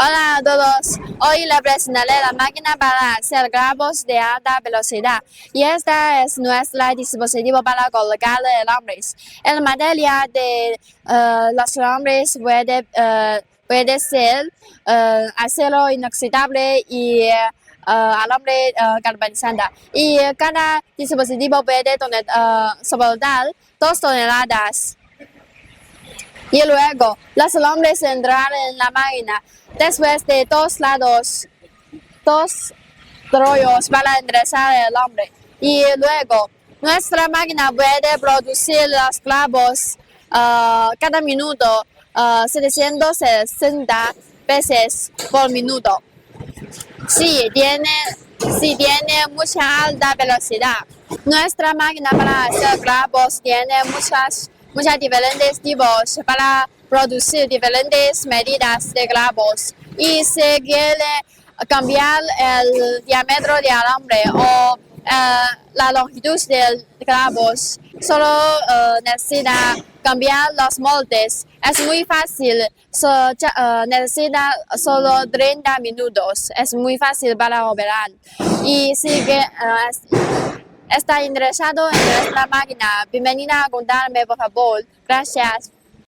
Hola a todos, hoy le presentaré la máquina para hacer clavos de alta velocidad y esta es nuestro dispositivo para colocar alambres. El material de los alambres puede ser acero inoxidable y alambre galvanizante y cada dispositivo puede soportar 2 toneladas. Y luego, los alambres entran en la máquina. Después de 2 rollos para enderezar el alambre. Y luego, nuestra máquina puede producir los clavos cada minuto 760 veces por minuto. Si tiene mucha alta velocidad. Nuestra máquina para hacer clavos tiene muchos diferentes tipos para producir diferentes medidas de clavos. Y si quiere cambiar el diámetro de alambre o la longitud de clavos, solo necesita cambiar los moldes. Es muy fácil, necesita solo 30 minutos. Es muy fácil para operar. Y si está interesado en nuestra máquina, bienvenida a contarme, por favor. Gracias.